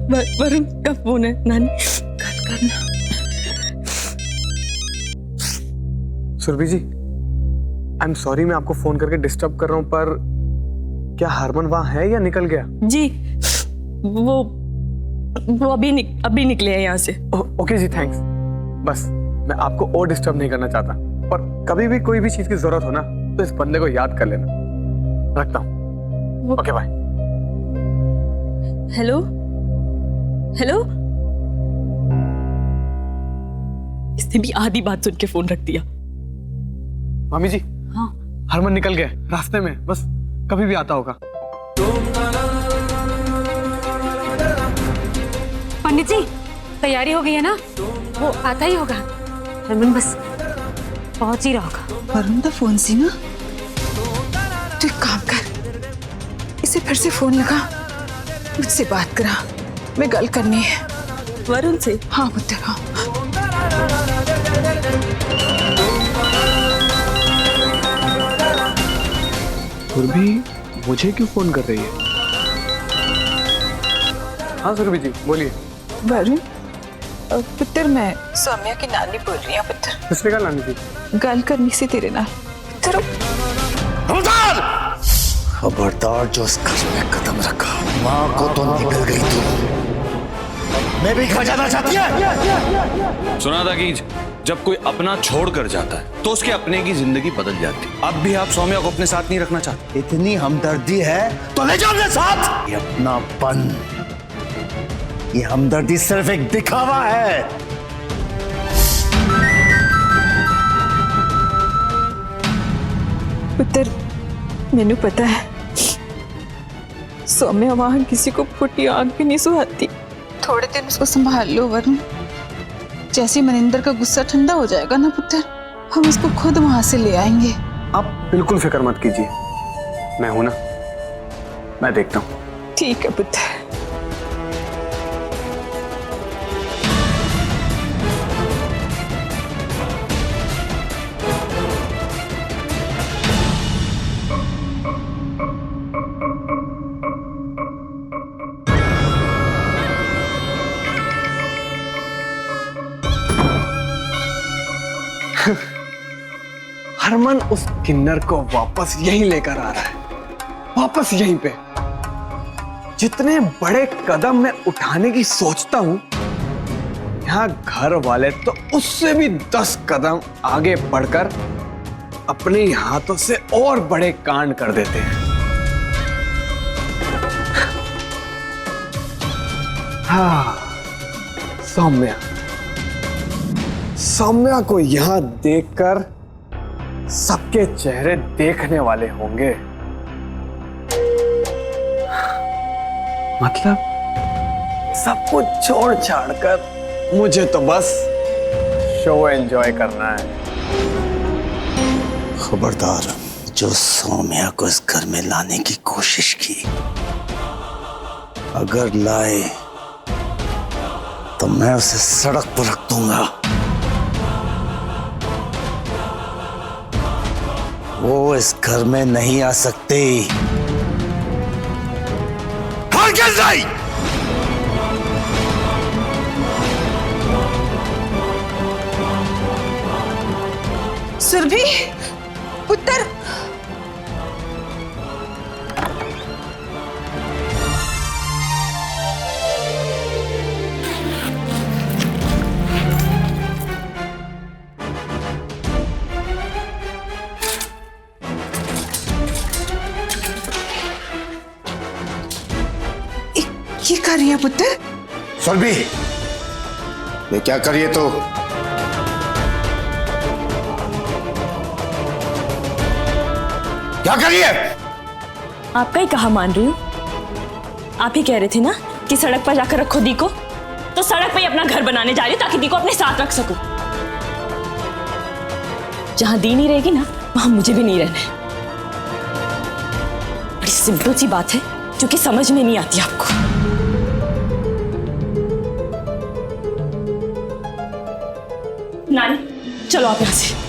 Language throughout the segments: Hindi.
वरुण का फोन है नानी, कल करना। सुरभि जी, आई एम सॉरी मैं आपको फोन करके डिस्टर्ब कर रहा हूँ, पर क्या हरमन वहां है या निकल गया? जी वो अभी निकले हैं यहाँ से। ओके जी, थैंक्स। बस मैं आपको और डिस्टर्ब नहीं करना चाहता, पर कभी भी कोई भी चीज की जरूरत हो ना तो इस बंदे को याद कर लेना। रखता हूँ। Okay bye. हेलो हेलो, इसने भी आधी बात सुन के फोन रख दिया। मामी जी, हाँ हरमन निकल गया रास्ते में, बस कभी भी आता होगा। पंडित जी, तैयारी हो गई है ना? वो आता ही होगा। हरमन बस पहुंच ही रहा होगा। वरुण का फोन सी ना, तू एक काम कर, इसे फिर से फोन लगा, मुझसे बात करा, मैं गल करनी है। वरुण से? हाँ पुत्र, हाँ। सुरभि मुझे क्यों फोन कर रही है? हाँ सुरभि जी बोलिए। वरुण पुत्र, मैं सौम्या की नानी बोल रही हूँ पुत्र। किसने कहा नानी जी? गल करनी सी तेरे नाल पुत्र। खबरदार, जो उस घर में कदम रखा, माँ को तो निकल गई तू। मैं भी खा जाना चाहती है। सुना था कि जब कोई अपना छोड़ कर जाता है तो उसके अपने की जिंदगी बदल जाती है। अब भी आप सौम्या को अपने साथ नहीं रखना चाहते? इतनी हमदर्दी है तो ले जाओ अपने साथ। ये अपनापन, ये हमदर्दी सिर्फ एक दिखावा है। पुत्र, मैनू पता है सौम्या वहां किसी को फुटी आंख भी नहीं सुहाती। थोड़े दिन उसको संभाल लो वरुण। जैसे मनिंदर का गुस्सा ठंडा हो जाएगा ना पुत्र, हम उसको खुद वहां से ले आएंगे। आप बिल्कुल फिक्र मत कीजिए, मैं हूं ना, मैं देखता हूँ। ठीक है पुत्र। हरमन उस किन्नर को वापस यहीं लेकर आ रहा है, वापस यहीं पे। जितने बड़े कदम मैं उठाने की सोचता हूं, यहाँ घर वाले तो उससे भी 10 कदम आगे बढ़कर अपने हाथों से और बड़े कांड कर देते हैं। हाँ, सौम्या, सौम्या को यहां देखकर सबके चेहरे देखने वाले होंगे। मतलब सब कुछ छोड़ छाड़ कर मुझे तो बस शो एंजॉय करना है। खबरदार, जो सौम्या को इस घर में लाने की कोशिश की, अगर लाए तो मैं उसे सड़क पर रख दूंगा। वो इस घर में नहीं आ सकती। हरगिज़ नहीं। सुरभि पुत्र, ये कर रही है पुत्र? सुरभि, ये क्या करिए तो? क्या करिए? आपका ही कहा मान रही हूँ। आप ही कह रहे थे ना कि सड़क पर जाकर रखो दी को, तो सड़क पे ही अपना घर बनाने जा रही हूँ ताकि दी को अपने साथ रख सकूं। जहां दी नहीं रहेगी ना, वहां मुझे भी नहीं रहना है। बड़ी सिंपल सी बात है जो कि समझ में नहीं आती आपको। नानी चलो आप यहां से।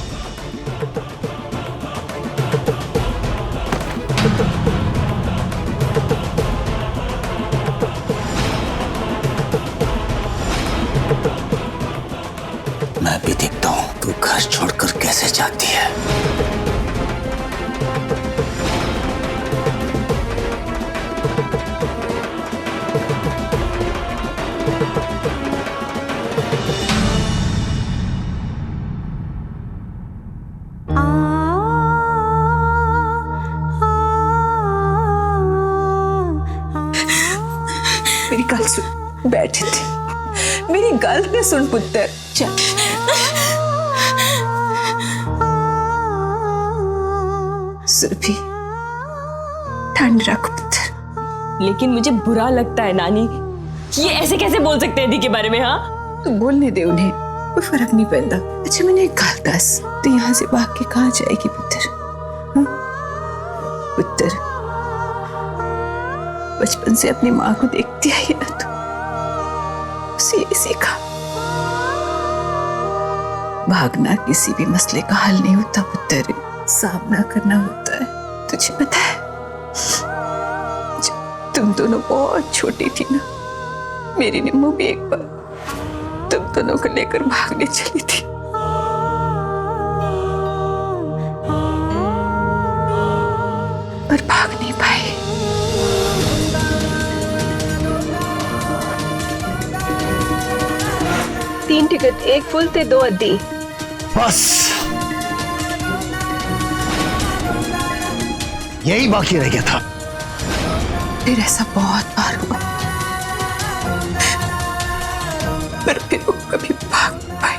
जाती है। मेरी गल सुन, बैठ इत्थे। मेरी गल ते सुन पुत्तर। चल सुरभि, ठंड रख पुत्तर। लेकिन मुझे बुरा लगता है नानी कि ये ऐसे कैसे बोल सकते हैं दी के बारे में। हाँ, तू बोलने दे उन्हें, कोई फर्क नहीं पड़ता। अच्छा मैंने एक गल दस, तू यहाँ से भाग के कहाँ जाएगी पुत्तर? हाँ? पुत्तर, बचपन से अपनी माँ को देखती आई है ना तू, उसे ये सीखा। भागना किसी भी मसले का हल नहीं होता पुत्तर, सामना करना होता है। तुझे पता है जब तुम दोनों बहुत छोटी थी ना, मेरी निम्मू भी एक बार तुम दोनों को लेकर भागने चली थी। पर भाग नहीं पाई। तीन टिकट, एक फुल थे 2 अद्धी। बस यही बाकी रह गया था। फिर ऐसा बहुत बार हुआ, पर फिर वो कभी भाग नहीं पाई।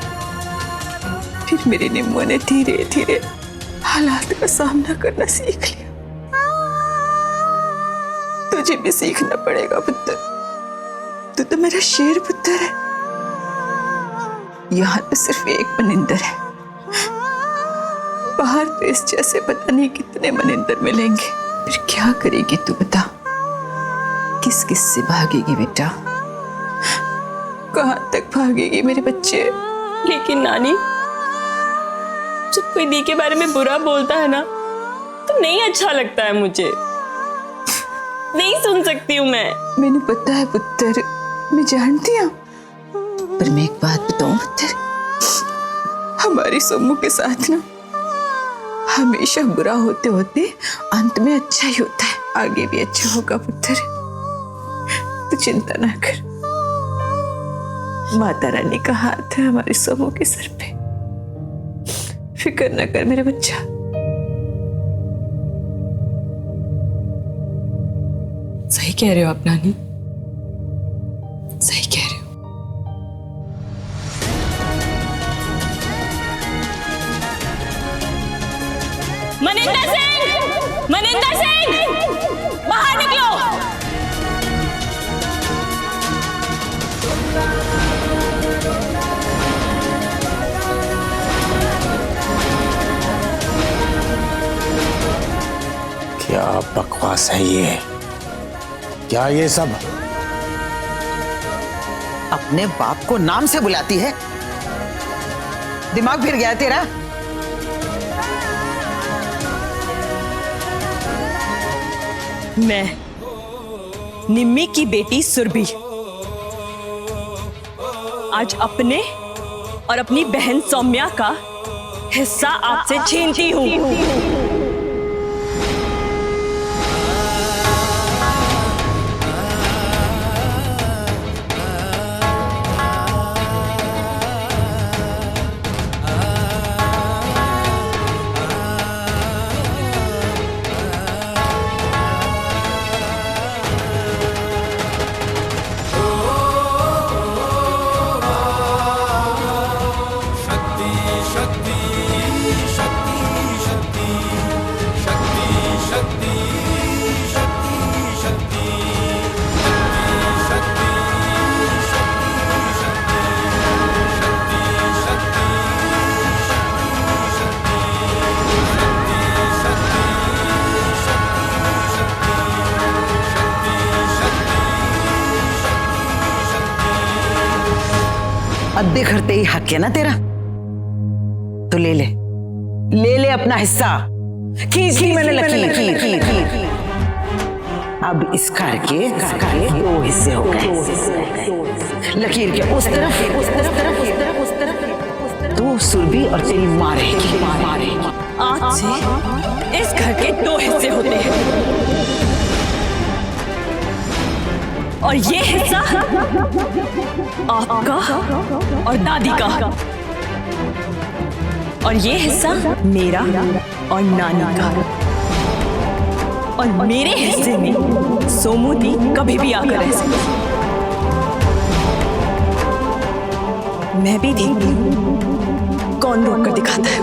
फिर मेरे निम्मू ने धीरे धीरे हालात का सामना करना सीख लिया। तुझे भी सीखना पड़ेगा पुत्र, तू तो मेरा शेर पुत्र है। यहाँ तो सिर्फ एक मनिंदर है, बाहर तो इस जैसे पता नहीं कितने मनिंदर मिलेंगे। फिर क्या करेगी तू बता? किस किस से भागेगी बेटा? कहां तक भागेगी मेरे बच्चे? लेकिन नानी, जब कोई दी के बारे में बुरा बोलता है ना तो नहीं अच्छा लगता है मुझे। नहीं सुन सकती हूँ मैं। मैंने पता है पुत्र, मैं जानती हूँ, पर मैं एक बात बताऊं पुत्र, हमारी सोमू के साथ ना हमेशा बुरा होते होते अंत में अच्छा ही होता है। आगे भी अच्छा होगा पुत्र, तू चिंता ना कर। माता रानी का हाथ है हमारी सोमू के सर पे, फिक्र न कर मेरे बच्चा। सही कह रहे हो आप नानी, सही कह रहे हो। मनिंदर सिंह, मनिंदर सिंह, बाहर निकलो। क्या बकवास है ये? क्या ये सब? अपने बाप को नाम से बुलाती है? दिमाग फिर गया तेरा? मैं निम्मी की बेटी सुरभि आज अपने और अपनी बहन सौम्या का हिस्सा आपसे छीनती हूँ। अद्दे करते ही हक है ना तेरा, तो ले ले, ले ले अपना हिस्सा। खींच ली मैंने लकीर। अब इस घर के 2 हिस्से हो गए। लकीर के उस तरफ, उस तरफ, उस तरफ, उस तरफ, उस तरफ। तू, सुरभि और तेरी माँ रहेगी। आज से इस घर के 2 हिस्से होते हैं, और ये हिस्सा आपका और दादी का, और ये हिस्सा मेरा और नानी का। और मेरे हिस्से में सोमू दी कभी भी आकर रह सकती। मैं भी देखती हूँ कौन रोक कर दिखाता है।